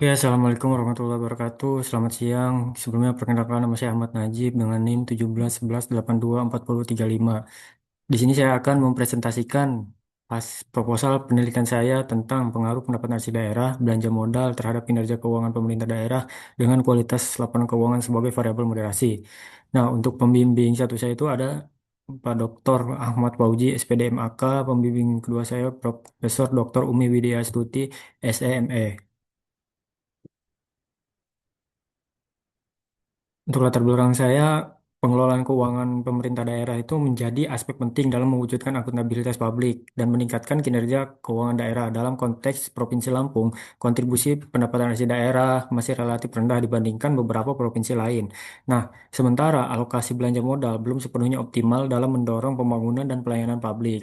Ya, Assalamualaikum warahmatullahi wabarakatuh. Selamat siang. Sebelumnya perkenalkan nama saya Ahmad Najib dengan NIM 1711824035. Di sini saya akan mempresentasikan proposal penelitian saya tentang pengaruh pendapatan asli daerah, belanja modal terhadap kinerja keuangan pemerintah daerah dengan kualitas laporan keuangan sebagai variabel moderasi. Nah, untuk pembimbing satu saya itu ada Pak Dr. Ahmad Fauzi, SPD MAK, pembimbing kedua saya Profesor Dr. Umi Widya Astuti, SEME. Untuk latar belakang saya, pengelolaan keuangan pemerintah daerah itu menjadi aspek penting dalam mewujudkan akuntabilitas publik dan meningkatkan kinerja keuangan daerah. Dalam konteks Provinsi Lampung, kontribusi pendapatan asli daerah masih relatif rendah dibandingkan beberapa provinsi lain. Nah, sementara alokasi belanja modal belum sepenuhnya optimal dalam mendorong pembangunan dan pelayanan publik.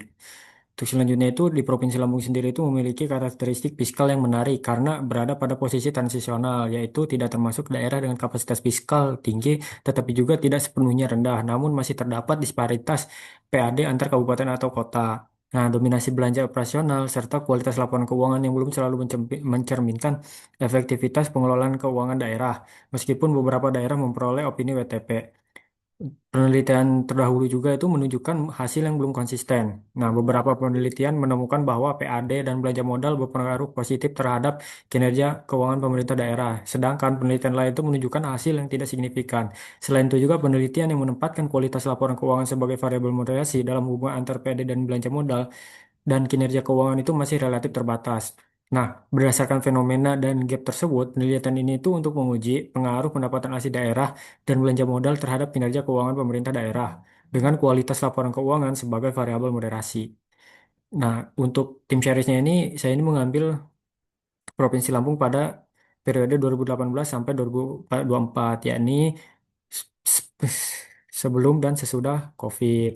Untuk selanjutnya itu di Provinsi Lampung sendiri itu memiliki karakteristik fiskal yang menarik karena berada pada posisi transisional, yaitu tidak termasuk daerah dengan kapasitas fiskal tinggi, tetapi juga tidak sepenuhnya rendah, namun masih terdapat disparitas PAD antar kabupaten atau kota. Nah, dominasi belanja operasional serta kualitas laporan keuangan yang belum selalu mencerminkan efektivitas pengelolaan keuangan daerah, meskipun beberapa daerah memperoleh opini WTP. Penelitian terdahulu juga itu menunjukkan hasil yang belum konsisten. Nah, beberapa penelitian menemukan bahwa PAD dan belanja modal berpengaruh positif terhadap kinerja keuangan pemerintah daerah, sedangkan penelitian lain itu menunjukkan hasil yang tidak signifikan. Selain itu juga penelitian yang menempatkan kualitas laporan keuangan sebagai variabel moderasi dalam hubungan antar PAD dan belanja modal dan kinerja keuangan itu masih relatif terbatas. Nah, berdasarkan fenomena dan gap tersebut, penelitian ini itu untuk menguji pengaruh pendapatan asli daerah dan belanja modal terhadap kinerja keuangan pemerintah daerah dengan kualitas laporan keuangan sebagai variabel moderasi. Nah, untuk tim seriesnya ini, saya ini mengambil Provinsi Lampung pada periode 2018 sampai 2024, yakni s- s- sebelum dan sesudah COVID.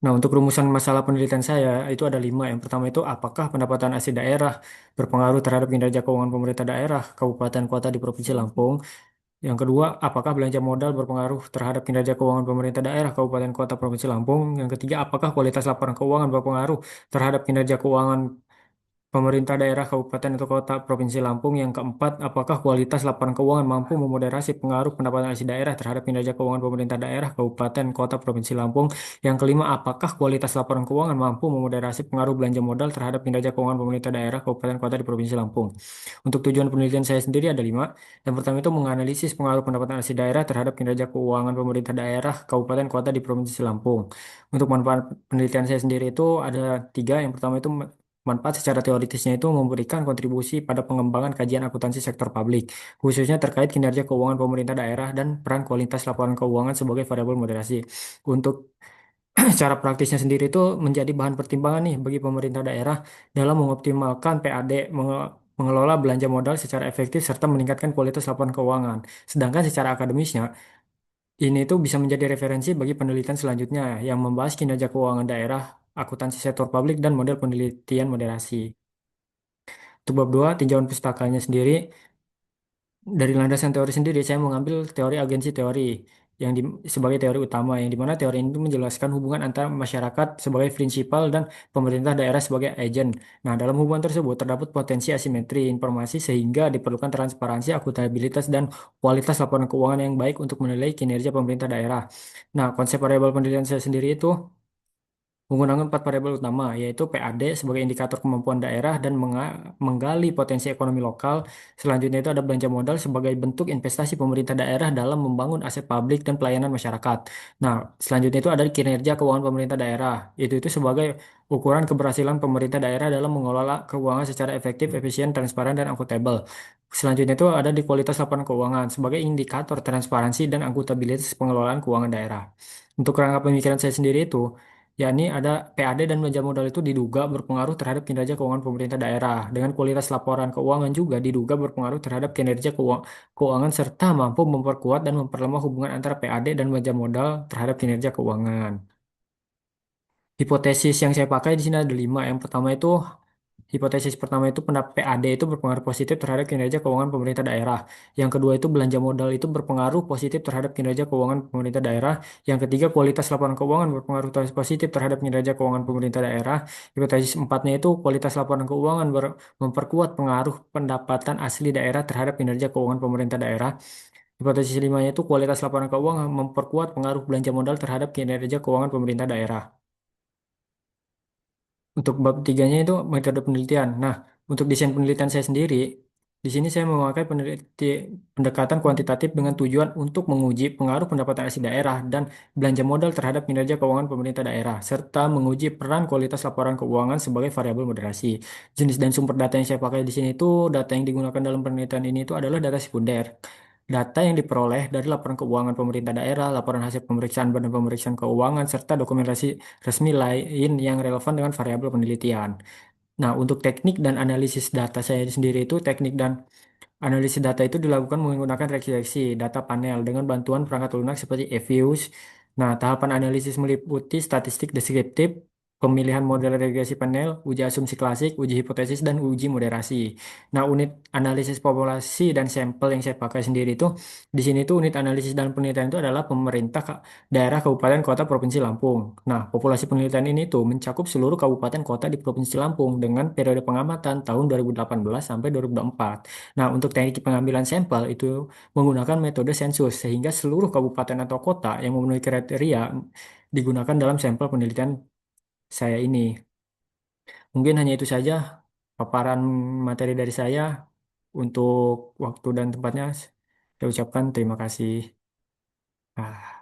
Nah, untuk rumusan masalah penelitian saya itu ada lima. Yang pertama itu apakah pendapatan asli daerah berpengaruh terhadap kinerja keuangan pemerintah daerah, kabupaten kota di Provinsi Lampung. Yang kedua, apakah belanja modal berpengaruh terhadap kinerja keuangan pemerintah daerah, kabupaten kota Provinsi Lampung. Yang ketiga, apakah kualitas laporan keuangan berpengaruh terhadap kinerja keuangan pemerintah daerah, kabupaten atau kota Provinsi Lampung. Yang keempat, apakah kualitas laporan keuangan mampu memoderasi pengaruh pendapatan asli daerah terhadap kinerja keuangan pemerintah daerah, kabupaten, kota Provinsi Lampung. Yang kelima, apakah kualitas laporan keuangan mampu memoderasi pengaruh belanja modal terhadap kinerja keuangan pemerintah daerah, kabupaten, kota di Provinsi Lampung. Untuk tujuan penelitian saya sendiri ada lima. Yang pertama itu menganalisis pengaruh pendapatan asli daerah terhadap kinerja keuangan pemerintah daerah, kabupaten, kota di Provinsi Lampung. Untuk manfaat penelitian saya sendiri itu ada tiga. Yang pertama itu manfaat secara teoritisnya itu memberikan kontribusi pada pengembangan kajian akuntansi sektor publik, khususnya terkait kinerja keuangan pemerintah daerah dan peran kualitas laporan keuangan sebagai variabel moderasi. Untuk cara praktisnya sendiri itu menjadi bahan pertimbangan nih bagi pemerintah daerah dalam mengoptimalkan PAD, mengelola belanja modal secara efektif serta meningkatkan kualitas laporan keuangan. Sedangkan secara akademisnya, ini tuh bisa menjadi referensi bagi penelitian selanjutnya yang membahas kinerja keuangan daerah, akuntansi sektor publik, dan model penelitian moderasi. Untuk bab 2 tinjauan pustakanya sendiri, dari landasan teori sendiri, saya mengambil teori agensi teori sebagai teori utama, yang dimana teori ini menjelaskan hubungan antara masyarakat sebagai prinsipal dan pemerintah daerah sebagai agen. Nah, dalam hubungan tersebut terdapat potensi asimetri informasi sehingga diperlukan transparansi, akuntabilitas, dan kualitas laporan keuangan yang baik untuk menilai kinerja pemerintah daerah. Nah, konsep variabel penelitian saya sendiri itu menggunakan empat variabel utama, yaitu PAD sebagai indikator kemampuan daerah dan menggali potensi ekonomi lokal. Selanjutnya itu ada belanja modal sebagai bentuk investasi pemerintah daerah dalam membangun aset publik dan pelayanan masyarakat. Nah, selanjutnya itu ada kinerja keuangan pemerintah daerah. Itu sebagai ukuran keberhasilan pemerintah daerah dalam mengelola keuangan secara efektif, efisien, transparan, dan akuntabel. Selanjutnya itu ada di kualitas laporan keuangan sebagai indikator transparansi dan akuntabilitas pengelolaan keuangan daerah. Untuk kerangka pemikiran saya sendiri itu, yakni ada PAD dan belanja modal itu diduga berpengaruh terhadap kinerja keuangan pemerintah daerah. Dengan kualitas laporan keuangan juga diduga berpengaruh terhadap kinerja keuangan serta mampu memperkuat dan memperlemah hubungan antara PAD dan belanja modal terhadap kinerja keuangan. Hipotesis yang saya pakai di sini ada lima. Yang pertama itu Hipotesis pertama itu PAD itu berpengaruh positif terhadap kinerja keuangan pemerintah daerah. Yang kedua itu belanja modal itu berpengaruh positif terhadap kinerja keuangan pemerintah daerah. Yang ketiga kualitas laporan keuangan berpengaruh positif terhadap kinerja keuangan pemerintah daerah. Hipotesis empatnya itu kualitas laporan keuangan memperkuat pengaruh pendapatan asli daerah terhadap kinerja keuangan pemerintah daerah. Hipotesis limanya itu kualitas laporan keuangan memperkuat pengaruh belanja modal terhadap kinerja keuangan pemerintah daerah. Untuk bab tiganya itu metode penelitian. Nah, untuk desain penelitian saya sendiri, di sini saya memakai pendekatan kuantitatif dengan tujuan untuk menguji pengaruh pendapatan asli daerah dan belanja modal terhadap kinerja keuangan pemerintah daerah, serta menguji peran kualitas laporan keuangan sebagai variabel moderasi. Jenis dan sumber data yang saya pakai di sini itu data yang digunakan dalam penelitian ini itu adalah data sekunder. Data yang diperoleh dari laporan keuangan pemerintah daerah, laporan hasil pemeriksaan badan pemeriksaan keuangan, serta dokumentasi resmi lain yang relevan dengan variabel penelitian. Nah, untuk teknik dan analisis data saya sendiri itu teknik dan analisis data itu dilakukan menggunakan reksesi data panel dengan bantuan perangkat lunak seperti eViews. Nah, tahapan analisis meliputi statistik deskriptif, pemilihan model regresi panel, uji asumsi klasik, uji hipotesis, dan uji moderasi. Nah, unit analisis populasi dan sampel yang saya pakai sendiri itu, di sini tuh unit analisis dan penelitian itu adalah pemerintah daerah, kabupaten, kota, provinsi Lampung. Nah, populasi penelitian ini tuh mencakup seluruh kabupaten kota di Provinsi Lampung dengan periode pengamatan tahun 2018 sampai 2024. Nah, untuk teknik pengambilan sampel itu menggunakan metode sensus sehingga seluruh kabupaten atau kota yang memenuhi kriteria digunakan dalam sampel penelitian saya ini. Mungkin hanya itu saja paparan materi dari saya. Untuk waktu dan tempatnya saya ucapkan terima kasih. Ah.